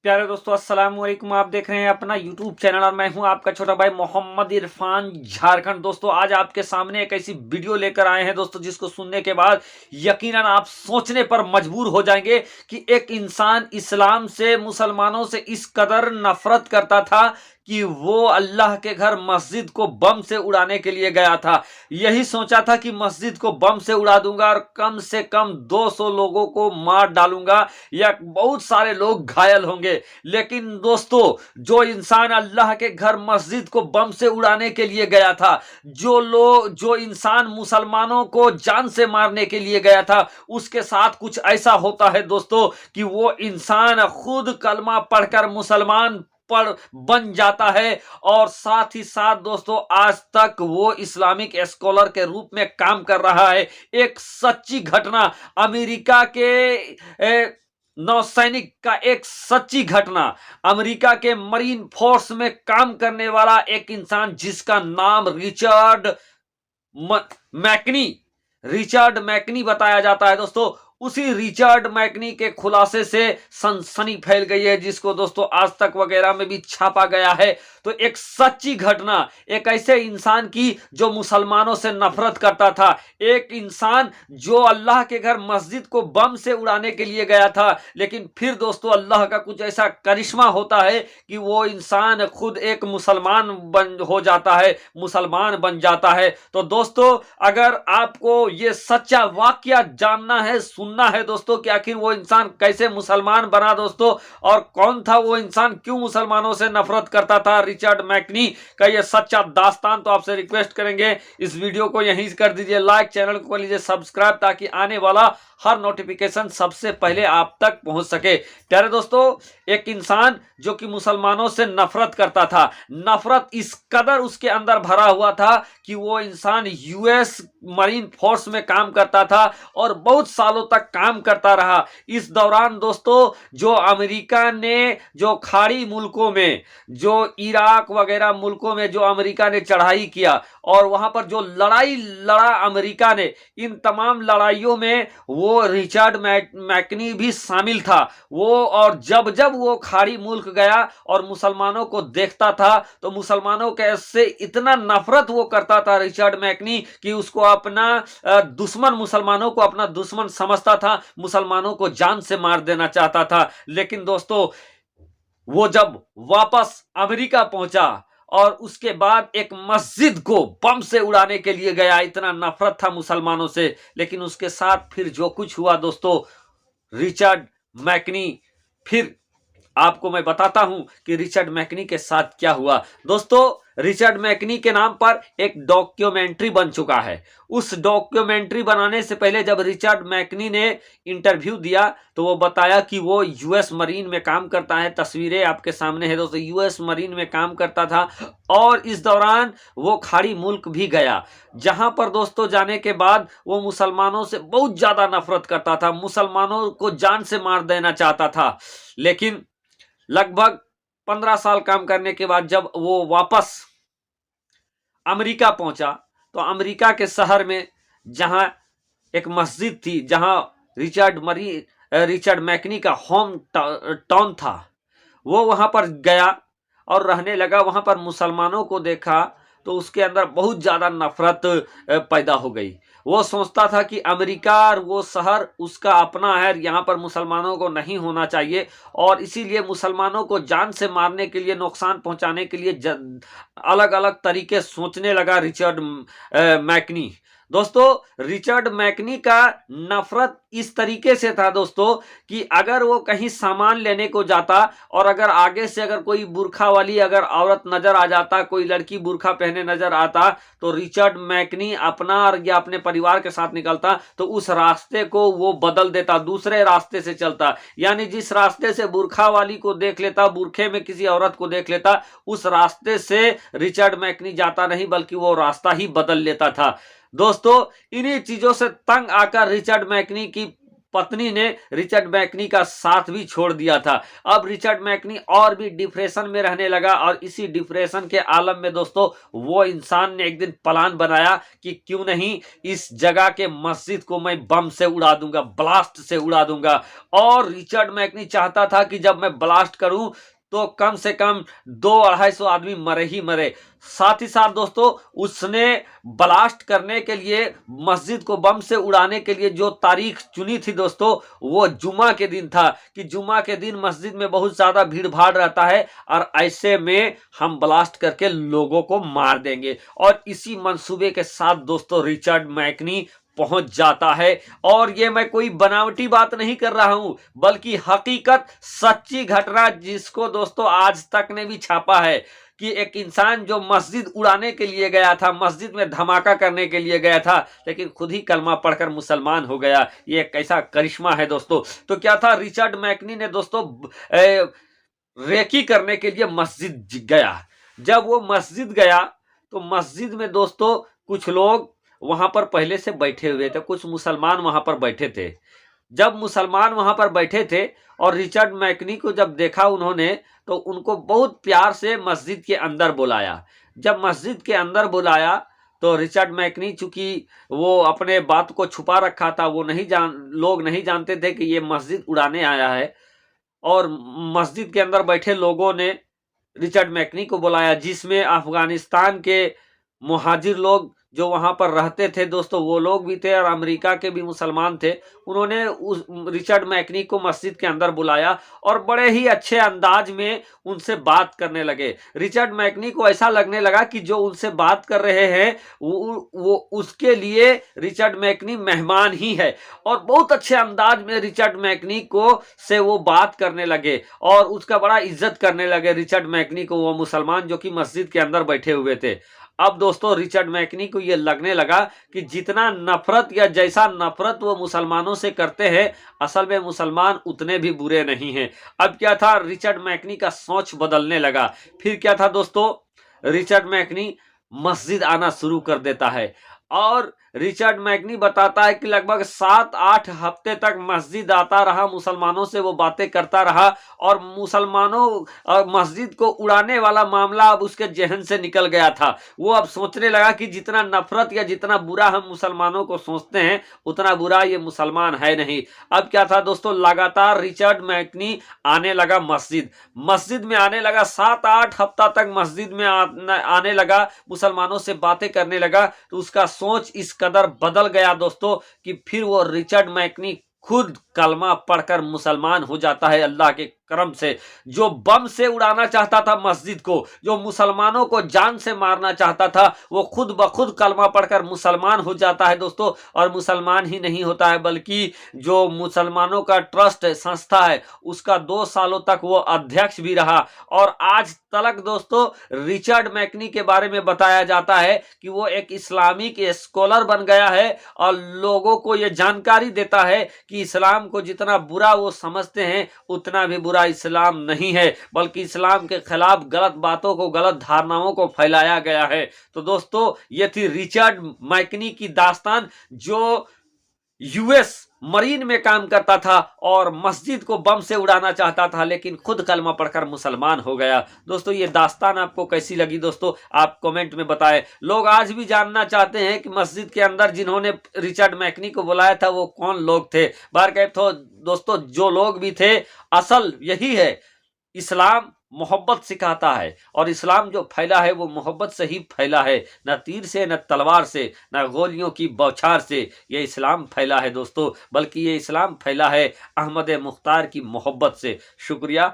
प्यारे दोस्तों, अस्सलाम वालेकुम। आप देख रहे हैं अपना यूट्यूब चैनल और मैं हूं आपका छोटा भाई मोहम्मद इरफान झारखंड। दोस्तों, आज आपके सामने एक ऐसी वीडियो लेकर आए हैं दोस्तों, जिसको सुनने के बाद यकीनन आप सोचने पर मजबूर हो जाएंगे कि एक इंसान इस्लाम से, मुसलमानों से इस कदर नफरत करता था कि वो अल्लाह के घर मस्जिद को बम से उड़ाने के लिए गया था। यही सोचा था कि मस्जिद को बम से उड़ा दूंगा और कम से कम 200 लोगों को मार डालूंगा या बहुत सारे लोग घायल होंगे। लेकिन दोस्तों, जो इंसान अल्लाह के घर मस्जिद को बम से उड़ाने के लिए गया था, जो इंसान मुसलमानों को जान से मारने के लिए गया था, उसके साथ कुछ ऐसा होता है दोस्तों कि वो इंसान खुद कलमा पढ़कर मुसलमान पर बन जाता है। और साथ ही साथ दोस्तों, आज तक वो इस्लामिक स्कॉलर के रूप में काम कर रहा है। एक सच्ची घटना, अमेरिका के नौसैनिक का एक सच्ची घटना, अमेरिका के मरीन फोर्स में काम करने वाला एक इंसान जिसका नाम मैकनी रिचर्ड मैकनी बताया जाता है दोस्तों। उसी रिचर्ड मैकनी के खुलासे से सनसनी फैल गई है, जिसको दोस्तों आज तक वगैरह में भी छापा गया है। तो एक सच्ची घटना, एक ऐसे इंसान की जो मुसलमानों से नफरत करता था, एक इंसान जो अल्लाह के घर मस्जिद को बम से उड़ाने के लिए गया था, लेकिन फिर दोस्तों अल्लाह का कुछ ऐसा करिश्मा होता है कि वो इंसान खुद एक मुसलमान हो जाता है, मुसलमान बन जाता है। तो दोस्तों, अगर आपको ये सच्चा वाकया जानना है, सुनना है दोस्तों कि आखिर वो इंसान कैसे मुसलमान बना दोस्तों, और कौन था वो इंसान, क्यों मुसलमानों से नफरत करता था, रिचर्ड मैकनी का ये सच्चा दास्तान, तो आपसे रिक्वेस्ट करेंगे इस वीडियो को यहीं कर दीजिए लाइक, चैनल को कर लीजिए सब्सक्राइब, ताकि आने वाला हर नोटिफिकेशन सबसे पहले आप तक पहुंच सके। प्यारे दोस्तों, एक इंसान जो कि मुसलमानों से नफरत करता था, नफरत इस कदर उसके अंदर भरा हुआ था कि वो इंसान यूएस मरीन फोर्स में काम करता था और बहुत सालों तक काम करता रहा। इस दौरान दोस्तों, जो अमेरिका ने जो खाड़ी मुल्कों में, जो इराक वगैरह मुल्कों में जो अमेरिका ने चढ़ाई किया और वहां पर जो लड़ाई लड़ा अमेरिका ने, इन तमाम लड़ाइयों में वो रिचर्ड मैकनी भी शामिल था। और जब जब वो खाड़ी मुल्क गया और मुसलमानों को देखता था, तो मुसलमानों के से इतना नफरत वो करता था रिचर्ड मैकनी कि उसको अपना दुश्मन, मुसलमानों को अपना दुश्मन समझता था, मुसलमानों को जान से मार देना चाहता था। लेकिन दोस्तों, वो जब वापस अमेरिका पहुंचा और उसके बाद एक मस्जिद को बम से उड़ाने के लिए गया, इतना नफरत था मुसलमानों से। लेकिन उसके साथ फिर जो कुछ हुआ दोस्तों, रिचर्ड मैकनी, फिर आपको मैं बताता हूं कि रिचर्ड मैकनी के साथ क्या हुआ। दोस्तों, रिचर्ड मैकनी के नाम पर एक डॉक्यूमेंट्री बन चुका है। उस डॉक्यूमेंट्री बनाने से पहले जब रिचर्ड मैकनी ने इंटरव्यू दिया, तो वो बताया कि वो यूएस मरीन में काम करता है। तस्वीरें आपके सामने है दोस्तों, यूएस मरीन में काम करता था और इस दौरान वो खाड़ी मुल्क भी गया, जहां पर दोस्तों जाने के बाद वो मुसलमानों से बहुत ज्यादा नफरत करता था, मुसलमानों को जान से मार देना चाहता था। लेकिन लगभग 15 साल काम करने के बाद जब वो वापस अमेरिका पहुंचा, तो अमेरिका के शहर में जहां एक मस्जिद थी, जहां रिचर्ड मैकनी का होम टाउन था, वो वहां पर गया और रहने लगा। वहां पर मुसलमानों को देखा तो उसके अंदर बहुत ज्यादा नफरत पैदा हो गई। वो सोचता था कि अमेरिका और वो शहर उसका अपना है, यहाँ पर मुसलमानों को नहीं होना चाहिए, और इसीलिए मुसलमानों को जान से मारने के लिए, नुकसान पहुंचाने के लिए अलग अलग तरीके सोचने लगा रिचर्ड मैकनी। दोस्तों, रिचर्ड मैकनी का नफरत इस तरीके से था दोस्तों कि अगर वो कहीं सामान लेने को जाता और अगर आगे से अगर कोई बुरखा वाली अगर औरत नजर आ जाता, कोई लड़की बुरखा पहने नजर आता, तो रिचर्ड मैकनी अपना या अपने परिवार के साथ निकलता तो उस रास्ते को वो बदल देता, दूसरे रास्ते से चलता। यानी जिस रास्ते से बुरखा वाली को देख लेता, बुरखे में किसी औरत को देख लेता, उस रास्ते से रिचर्ड मैकनी जाता नहीं, बल्कि वो रास्ता ही बदल लेता था। दोस्तों, इन्हीं चीजों से तंग आकर रिचर्ड मैकनी की पत्नी ने रिचर्ड मैकनी का साथ भी छोड़ दिया था। अब रिचर्ड मैकनी और भी डिप्रेशन में रहने लगा और इसी डिप्रेशन के आलम में दोस्तों वो इंसान ने एक दिन प्लान बनाया कि क्यों नहीं इस जगह के मस्जिद को मैं बम से उड़ा दूंगा, ब्लास्ट से उड़ा दूंगा। और रिचर्ड मैकनी चाहता था कि जब मैं ब्लास्ट करूं तो कम से कम 200-250 आदमी मरे ही मरे। साथ ही साथ दोस्तों उसने ब्लास्ट करने के लिए, मस्जिद को बम से उड़ाने के लिए जो तारीख चुनी थी दोस्तों वो जुमा के दिन था कि जुमा के दिन मस्जिद में बहुत ज्यादा भीड़ भाड़ रहता है और ऐसे में हम ब्लास्ट करके लोगों को मार देंगे। और इसी मंसूबे के साथ दोस्तों रिचर्ड मैकनी पहुंच जाता है। और ये मैं कोई बनावटी बात नहीं कर रहा हूं बल्कि हकीकत, सच्ची घटना जिसको दोस्तों आज तक ने भी छापा है कि एक इंसान जो मस्जिद उड़ाने के लिए गया था, मस्जिद में धमाका करने के लिए गया था, लेकिन खुद ही कलमा पढ़कर मुसलमान हो गया। ये एक ऐसा करिश्मा है दोस्तों। तो क्या था, रिचर्ड मैकनी ने दोस्तों रेकी करने के लिए मस्जिद गया। जब वो मस्जिद गया तो मस्जिद में दोस्तों कुछ लोग वहां पर पहले से बैठे हुए थे, कुछ मुसलमान वहां पर बैठे थे। जब मुसलमान वहां पर बैठे थे और रिचर्ड मैकनी को जब देखा उन्होंने, तो उनको बहुत प्यार से मस्जिद के अंदर बुलाया। जब मस्जिद के अंदर बुलाया तो रिचर्ड मैकनी, चूंकि वो अपने बात को छुपा रखा था, वो लोग नहीं जानते थे कि ये मस्जिद उड़ाने आया है। और मस्जिद के अंदर बैठे लोगों ने रिचर्ड मैकनी को बुलाया, जिसमें अफगानिस्तान के मुहाजिर लोग जो वहां पर रहते थे दोस्तों वो लोग भी थे और अमेरिका के भी मुसलमान थे। उन्होंने उस रिचर्ड मैकनी को मस्जिद के अंदर बुलाया और बड़े ही अच्छे अंदाज में उनसे बात करने लगे। रिचर्ड मैकनी को ऐसा लगने लगा कि जो उनसे बात कर रहे हैं वो उसके लिए रिचर्ड मैकनी मेहमान ही है। और बहुत अच्छे अंदाज में रिचर्ड मैकनी को से वो बात करने लगे और उसका बड़ा इज्जत करने लगे रिचर्ड मैकनी को, वो मुसलमान जो कि मस्जिद के अंदर बैठे हुए थे। अब दोस्तों रिचर्ड मैकनी को यह लगने लगा कि जितना नफरत या जैसा नफरत वो मुसलमानों से करते हैं, असल में मुसलमान उतने भी बुरे नहीं हैं। अब क्या था, रिचर्ड मैकनी का सोच बदलने लगा। फिर क्या था दोस्तों, रिचर्ड मैकनी मस्जिद आना शुरू कर देता है और रिचर्ड मैकनी बताता है कि लगभग 7-8 हफ्ते तक मस्जिद आता रहा, मुसलमानों से वो बातें करता रहा और मुसलमानों मस्जिद को उड़ाने वाला मामला अब उसके जहन से निकल गया था। वो अब सोचने लगा कि जितना नफरत या जितना बुरा हम मुसलमानों को सोचते हैं उतना बुरा ये मुसलमान है नहीं। अब क्या था दोस्तों, लगातार रिचर्ड मैकनी आने लगा मस्जिद में आने लगा, 7-8 हफ्ता तक मस्जिद में आने लगा, मुसलमानों से बातें करने लगा। तो उसका सोच इस कदर बदल गया दोस्तों कि फिर वो रिचर्ड मैकनी खुद कलमा पढ़कर मुसलमान हो जाता है अल्लाह के करम से। जो बम से उड़ाना चाहता था मस्जिद को, जो मुसलमानों को जान से मारना चाहता था, वो खुद ब खुद कलमा पढ़कर मुसलमान हो जाता है दोस्तों। और मुसलमान ही नहीं होता है बल्कि जो मुसलमानों का ट्रस्ट संस्था है उसका 2 सालों तक वो अध्यक्ष भी रहा। और आज तक दोस्तों रिचर्ड मैकनी के बारे में बताया जाता है कि वो एक इस्लामिक स्कॉलर बन गया है और लोगों को ये जानकारी देता है कि इस्लाम को जितना बुरा वो समझते हैं उतना भी बुरा इस्लाम नहीं है, बल्कि इस्लाम के खिलाफ गलत बातों को, गलत धारणाओं को फैलाया गया है। तो दोस्तों ये थी रिचर्ड मैकनी की दास्तान, जो यूएस मरीन में काम करता था और मस्जिद को बम से उड़ाना चाहता था, लेकिन खुद कलमा पढ़कर मुसलमान हो गया। दोस्तों ये दास्तान आपको कैसी लगी दोस्तों, आप कमेंट में बताएं। लोग आज भी जानना चाहते हैं कि मस्जिद के अंदर जिन्होंने रिचर्ड मैकनी को बुलाया था वो कौन लोग थे। बार तो दोस्तों जो लोग भी थे, असल यही है, इस्लाम मोहब्बत सिखाता है और इस्लाम जो फैला है वो मोहब्बत से ही फैला है, न तीर से, न तलवार से, न गोलियों की बौछार से ये इस्लाम फैला है दोस्तों, बल्कि ये इस्लाम फैला है अहमद मुख्तार की मोहब्बत से। शुक्रिया।